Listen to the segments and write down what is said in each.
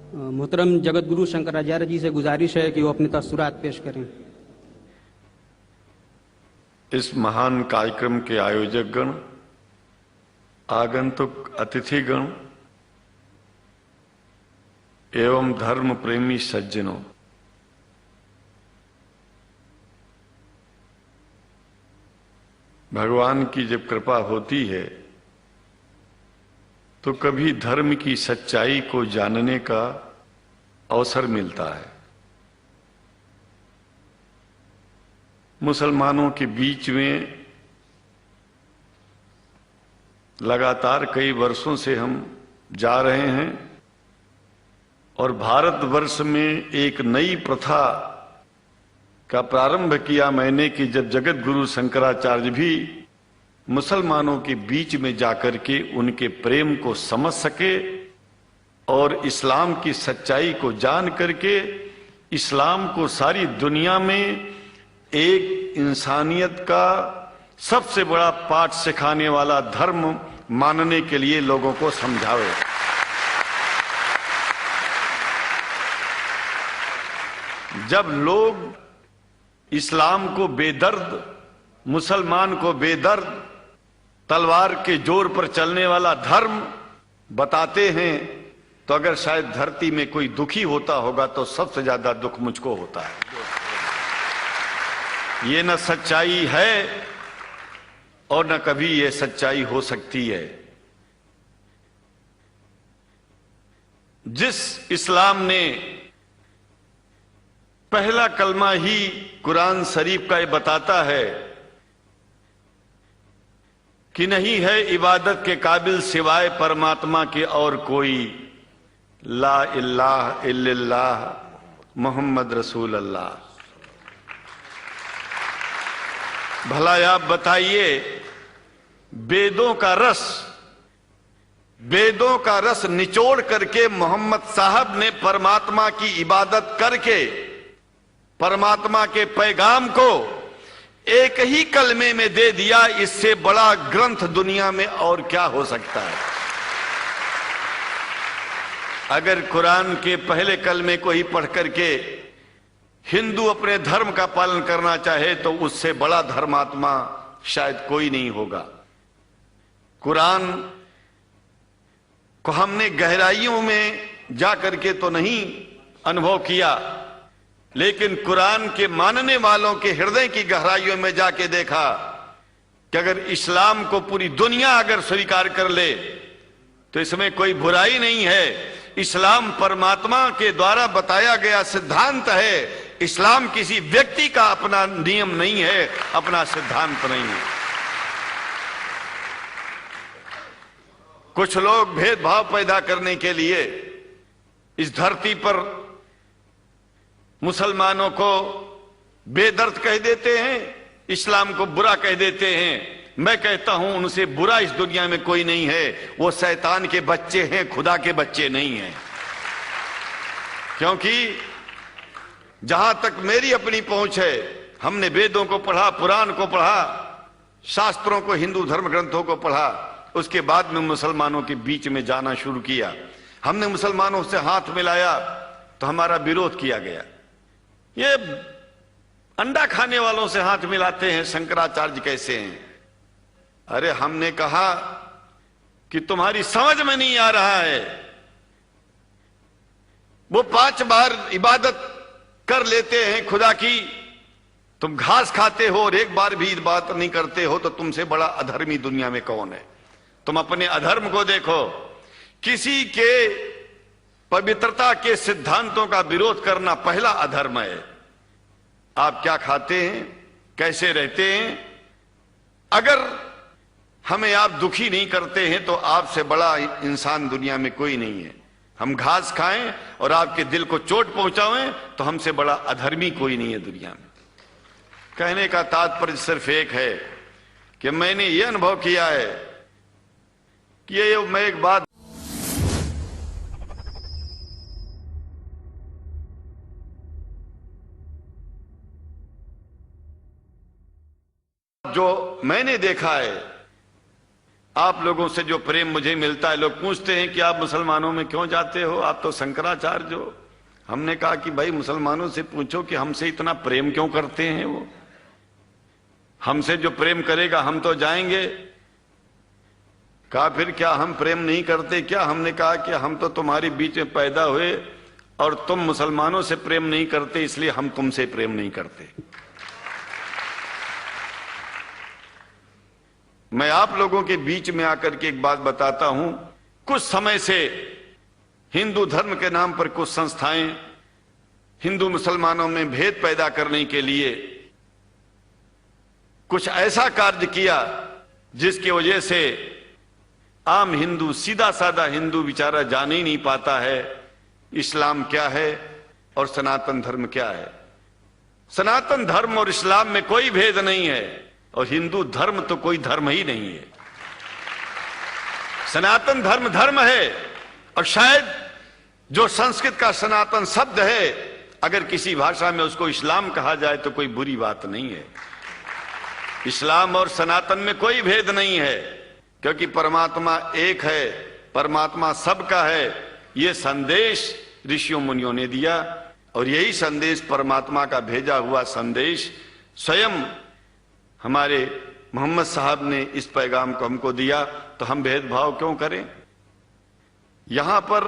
मोहतरम जगत गुरु शंकराचार्य जी से गुजारिश है कि वो अपनी तस्सुरात पेश करें। इस महान कार्यक्रम के आयोजक गण, आगंतुक अतिथिगण एवं धर्म प्रेमी सज्जनों, भगवान की जब कृपा होती है तो कभी धर्म की सच्चाई को जानने का अवसर मिलता है। मुसलमानों के बीच में लगातार कई वर्षों से हम जा रहे हैं और भारतवर्ष में एक नई प्रथा का प्रारंभ किया मैंने कि जब जगत गुरु शंकराचार्य भी मुसलमानों के बीच में जाकर के उनके प्रेम को समझ सके और इस्लाम की सच्चाई को जान करके इस्लाम को सारी दुनिया में एक इंसानियत का सबसे बड़ा पाठ सिखाने वाला धर्म मानने के लिए लोगों को समझावे। जब लोग इस्लाम को बेदर्द, मुसलमान को बेदर्द, तलवार के जोर पर चलने वाला धर्म बताते हैं तो अगर शायद धरती में कोई दुखी होता होगा तो सबसे ज्यादा दुख मुझको होता है। ये न सच्चाई है और न कभी ये सच्चाई हो सकती है। जिस इस्लाम ने पहला कलमा ही कुरान शरीफ का ये बताता है कि नहीं है इबादत के काबिल सिवाय परमात्मा के और कोई, ला इलाहा इल्लल्लाह मुहम्मद रसूल अल्लाह। भला आप बताइए, वेदों का रस निचोड़ करके मोहम्मद साहब ने परमात्मा की इबादत करके परमात्मा के पैगाम को एक ही कलमे में दे दिया। इससे बड़ा ग्रंथ दुनिया में और क्या हो सकता है। अगर कुरान के पहले कलमे को ही पढ़ करके हिंदू अपने धर्म का पालन करना चाहे तो उससे बड़ा धर्मात्मा शायद कोई नहीं होगा। कुरान को हमने गहराइयों में जा करके तो नहीं अनुभव किया, लेकिन कुरान के मानने वालों के हृदय की गहराइयों में जाके देखा कि अगर इस्लाम को पूरी दुनिया अगर स्वीकार कर ले तो इसमें कोई बुराई नहीं है। इस्लाम परमात्मा के द्वारा बताया गया सिद्धांत है। इस्लाम किसी व्यक्ति का अपना नियम नहीं है, अपना सिद्धांत नहीं है। कुछ लोग भेदभाव पैदा करने के लिए इस धरती पर मुसलमानों को बेदर्द कह देते हैं, इस्लाम को बुरा कह देते हैं। मैं कहता हूं उनसे बुरा इस दुनिया में कोई नहीं है। वो शैतान के बच्चे हैं, खुदा के बच्चे नहीं हैं। क्योंकि जहां तक मेरी अपनी पहुंच है, हमने वेदों को पढ़ा, पुराण को पढ़ा, शास्त्रों को, हिंदू धर्म ग्रंथों को पढ़ा। उसके बाद में मुसलमानों के बीच में जाना शुरू किया। हमने मुसलमानों से हाथ मिलाया तो हमारा विरोध किया गया। ये अंडा खाने वालों से हाथ मिलाते हैं, शंकराचार्य कैसे हैं? अरे हमने कहा कि तुम्हारी समझ में नहीं आ रहा है। वो 5 बार इबादत कर लेते हैं खुदा की, तुम घास खाते हो और एक बार भी इबादत नहीं करते हो, तो तुमसे बड़ा अधर्मी दुनिया में कौन है? तुम अपने अधर्म को देखो। किसी के पवित्रता के सिद्धांतों का विरोध करना पहला अधर्म है। आप क्या खाते हैं, कैसे रहते हैं, अगर हमें आप दुखी नहीं करते हैं तो आपसे बड़ा इंसान दुनिया में कोई नहीं है। हम घास खाएं और आपके दिल को चोट पहुंचाएं तो हमसे बड़ा अधर्मी कोई नहीं है दुनिया में। कहने का तात्पर्य सिर्फ एक है कि मैंने ये अनुभव किया है कि ये मैं एक बात जो मैंने देखा है, आप लोगों से जो प्रेम मुझे मिलता है, लोग पूछते हैं कि आप मुसलमानों में क्यों जाते हो, आप तो शंकराचार्य हो। हमने कहा कि भाई मुसलमानों से पूछो कि हमसे इतना प्रेम क्यों करते हैं, वो हमसे जो प्रेम करेगा हम तो जाएंगे। कहा फिर क्या हम प्रेम नहीं करते क्या? हमने कहा कि हम तो तुम्हारे बीच में पैदा हुए और तुम मुसलमानों से प्रेम नहीं करते, इसलिए हम तुमसे प्रेम नहीं करते। मैं आप लोगों के बीच में आकर के एक बात बताता हूं। कुछ समय से हिंदू धर्म के नाम पर कुछ संस्थाएं हिंदू मुसलमानों में भेद पैदा करने के लिए कुछ ऐसा कार्य किया जिसकी वजह से आम हिंदू, सीधा साधा हिंदू बेचारा जान ही नहीं पाता है इस्लाम क्या है और सनातन धर्म क्या है। सनातन धर्म और इस्लाम में कोई भेद नहीं है और हिंदू धर्म तो कोई धर्म ही नहीं है। सनातन धर्म धर्म है और शायद जो संस्कृत का सनातन शब्द है, अगर किसी भाषा में उसको इस्लाम कहा जाए तो कोई बुरी बात नहीं है। इस्लाम और सनातन में कोई भेद नहीं है, क्योंकि परमात्मा एक है, परमात्मा सबका है। यह संदेश ऋषियों मुनियों ने दिया और यही संदेश परमात्मा का भेजा हुआ संदेश स्वयं हमारे मोहम्मद साहब ने इस पैगाम को हमको दिया। तो हम भेदभाव क्यों करें? यहां पर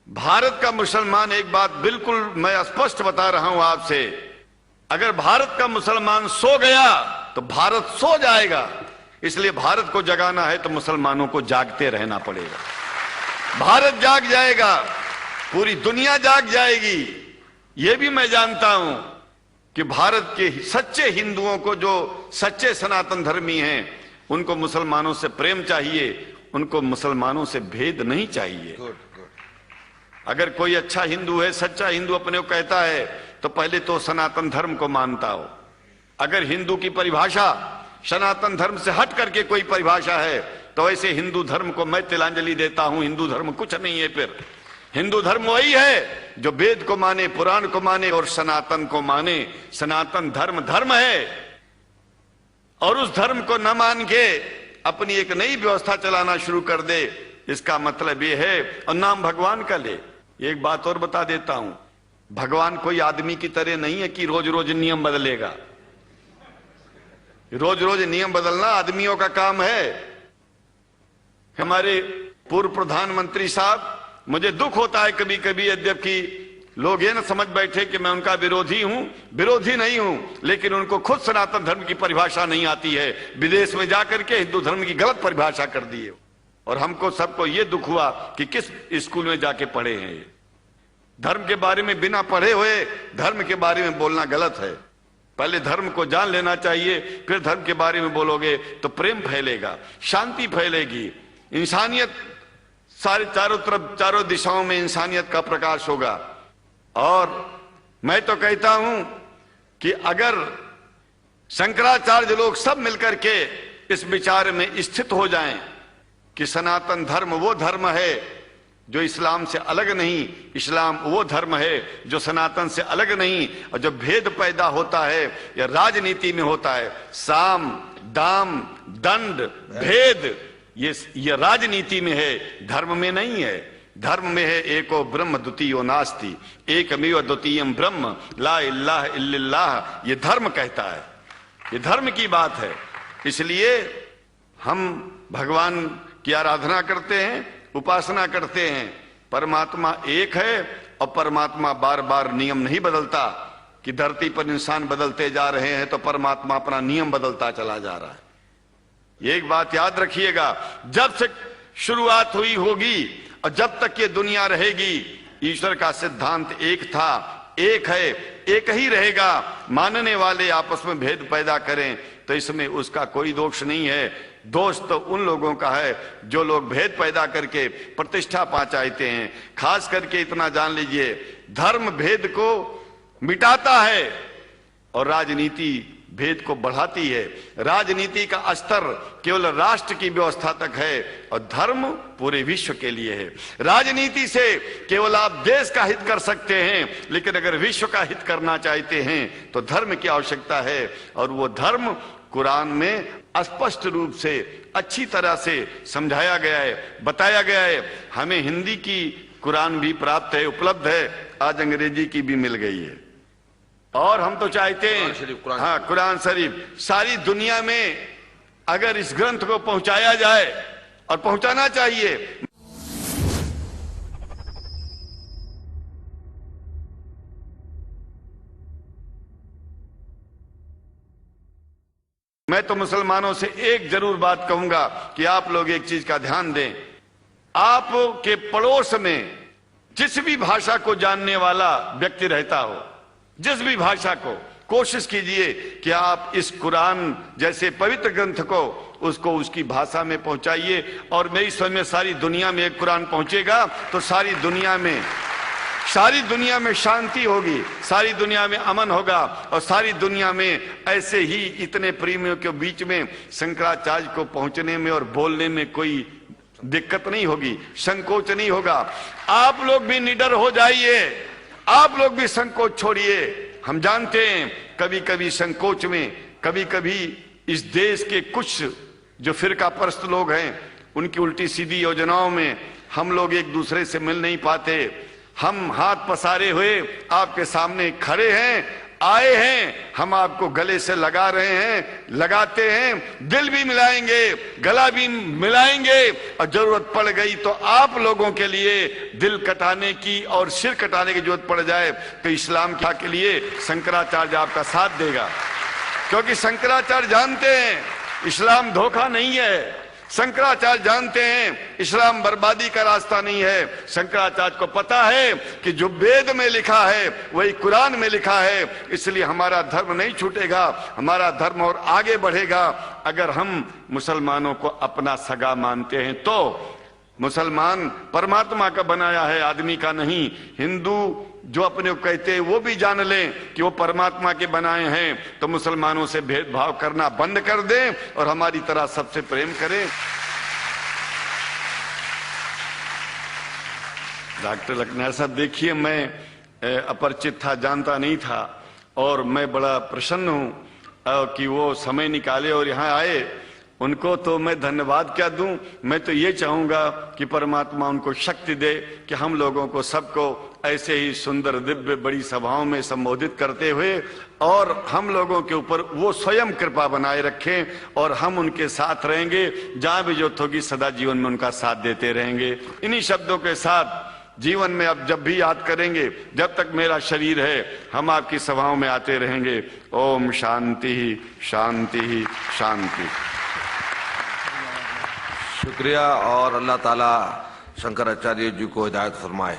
भारत का मुसलमान, एक बात बिल्कुल मैं स्पष्ट बता रहा हूं आपसे, अगर भारत का मुसलमान सो गया तो भारत सो जाएगा। इसलिए भारत को जगाना है तो मुसलमानों को जागते रहना पड़ेगा। भारत जाग जाएगा, पूरी दुनिया जाग जाएगी। यह भी मैं जानता हूं कि भारत के सच्चे हिंदुओं को, जो सच्चे सनातन धर्मी हैं, उनको मुसलमानों से प्रेम चाहिए, उनको मुसलमानों से भेद नहीं चाहिए। अगर कोई अच्छा हिंदू है, सच्चा हिंदू अपने को कहता है, तो पहले तो सनातन धर्म को मानता हो। अगर हिंदू की परिभाषा सनातन धर्म से हट करके कोई परिभाषा है, तो ऐसे हिंदू धर्म को मैं तिलांजलि देता हूं। हिंदू धर्म कुछ नहीं है। फिर हिंदू धर्म वही है जो वेद को माने, पुराण को माने और सनातन को माने। सनातन धर्म धर्म है और उस धर्म को न मान के अपनी एक नई व्यवस्था चलाना शुरू कर दे, इसका मतलब यह है, और नाम भगवान का ले। एक बात और बता देता हूं, भगवान कोई आदमी की तरह नहीं है कि रोज रोज नियम बदलेगा। रोज रोज नियम बदलना आदमियों का काम है। हमारे पूर्व प्रधानमंत्री साहब, मुझे दुख होता है कभी कभी, यद्यपि लोग ये न समझ बैठे कि मैं उनका विरोधी हूं। विरोधी नहीं हूं, लेकिन उनको खुद सनातन धर्म की परिभाषा नहीं आती है। विदेश में जाकर के हिंदू धर्म की गलत परिभाषा कर दी है और हमको सबको ये दुख हुआ कि किस स्कूल में जाके पढ़े हैं। ये धर्म के बारे में बिना पढ़े हुए धर्म के बारे में बोलना गलत है। पहले धर्म को जान लेना चाहिए, फिर धर्म के बारे में बोलोगे तो प्रेम फैलेगा, शांति फैलेगी, इंसानियत सारे चारों तरफ, चारों दिशाओं में इंसानियत का प्रकाश होगा। और मैं तो कहता हूं कि अगर शंकराचार्य लोग सब मिलकर के इस विचार में स्थित हो जाएं कि सनातन धर्म वो धर्म है जो इस्लाम से अलग नहीं, इस्लाम वो धर्म है जो सनातन से अलग नहीं, और जो भेद पैदा होता है या राजनीति में होता है, साम दाम दंड भेद, ये राजनीति में है, धर्म में नहीं है। धर्म में है एको ब्रह्म द्वितीयो नास्ति, एकमेव द्वितीयम ब्रह्म ला इलाहा इल्लल्लाह। ये धर्म कहता है, ये धर्म की बात है। इसलिए हम भगवान की आराधना करते हैं, उपासना करते हैं। परमात्मा एक है और परमात्मा बार बार नियम नहीं बदलता कि धरती पर इंसान बदलते जा रहे हैं तो परमात्मा अपना नियम बदलता चला जा रहा है। ये एक बात याद रखिएगा, जब से शुरुआत हुई होगी और जब तक ये दुनिया रहेगी, ईश्वर का सिद्धांत एक था, एक है, एक ही रहेगा। मानने वाले आपस में भेद पैदा करें तो इसमें उसका कोई दोष नहीं है। दोष तो उन लोगों का है जो लोग भेद पैदा करके प्रतिष्ठा पा चाहते हैं। खास करके इतना जान लीजिए, धर्म भेद को मिटाता है और राजनीति भेद को बढ़ाती है। राजनीति का स्तर केवल राष्ट्र की व्यवस्था तक है और धर्म पूरे विश्व के लिए है। राजनीति से केवल आप देश का हित कर सकते हैं, लेकिन अगर विश्व का हित करना चाहते हैं तो धर्म की आवश्यकता है, और वो धर्म कुरान में स्पष्ट रूप से अच्छी तरह से समझाया गया है, बताया गया है। हमें हिंदी की कुरान भी प्राप्त है, उपलब्ध है, आज अंग्रेजी की भी मिल गई है। और हम तो चाहते हैं हाँ, कुरान शरीफ सारी दुनिया में अगर इस ग्रंथ को पहुंचाया जाए, और पहुंचाना चाहिए। मैं तो मुसलमानों से एक जरूर बात कहूंगा कि आप लोग एक चीज का ध्यान दें। आपके पड़ोस में जिस भी भाषा को जानने वाला व्यक्ति रहता हो, जिस भी भाषा को, कोशिश कीजिए कि आप इस कुरान जैसे पवित्र ग्रंथ को उसको उसकी भाषा में पहुंचाइए। और मेरी समझ में सारी दुनिया में एक कुरान पहुंचेगा तो सारी दुनिया में शांति होगी, सारी दुनिया में अमन होगा, और सारी दुनिया में ऐसे ही इतने प्रेमियों के बीच में शंकराचार्य को पहुंचने में और बोलने में कोई दिक्कत नहीं होगी, संकोच नहीं होगा। आप लोग भी निडर हो जाइए, आप लोग भी संकोच छोड़िए। हम जानते हैं कभी कभी संकोच में, कभी कभी इस देश के कुछ जो फिरका परस्त लोग हैं उनकी उल्टी सीधी योजनाओं में हम लोग एक दूसरे से मिल नहीं पाते। हम हाथ पसारे हुए आपके सामने खड़े हैं, आए हैं, हम आपको गले से लगा रहे हैं, लगाते हैं, दिल भी मिलाएंगे, गला भी मिलाएंगे, और जरूरत पड़ गई तो आप लोगों के लिए दिल कटाने की और सिर कटाने की जरूरत पड़ जाए तो इस्लाम के लिए शंकराचार्य आपका साथ देगा। क्योंकि शंकराचार्य जानते हैं इस्लाम धोखा नहीं है, शंकराचार्य जानते हैं इस्लाम बर्बादी का रास्ता नहीं है। शंकराचार्य को पता है कि जो वेद में लिखा है वही कुरान में लिखा है, इसलिए हमारा धर्म नहीं छूटेगा, हमारा धर्म और आगे बढ़ेगा। अगर हम मुसलमानों को अपना सगा मानते हैं तो मुसलमान परमात्मा का बनाया है, आदमी का नहीं। हिंदू जो अपने को कहते हैं वो भी जान लें कि वो परमात्मा के बनाए हैं, तो मुसलमानों से भेदभाव करना बंद कर दें और हमारी तरह सबसे प्रेम करें। डॉक्टर लखनऊ साहब, देखिए मैं अपरिचित था, जानता नहीं था, और मैं बड़ा प्रसन्न हूं कि वो समय निकाले और यहाँ आए। उनको तो मैं धन्यवाद क्या दूं, मैं तो ये चाहूंगा कि परमात्मा उनको शक्ति दे कि हम लोगों को सबको ऐसे ही सुंदर दिव्य बड़ी सभाओं में संबोधित करते हुए और हम लोगों के ऊपर वो स्वयं कृपा बनाए रखें और हम उनके साथ रहेंगे, जहां भी जरूरत होगी सदा जीवन में उनका साथ देते रहेंगे। इन्हीं शब्दों के साथ जीवन में अब जब भी याद करेंगे, जब तक मेरा शरीर है, हम आपकी सभाओं में आते रहेंगे। ओम शांति ही शांति ही शांति। शुक्रिया, और अल्लाह ताला शंकराचार्य जी को हिदायत फरमाए।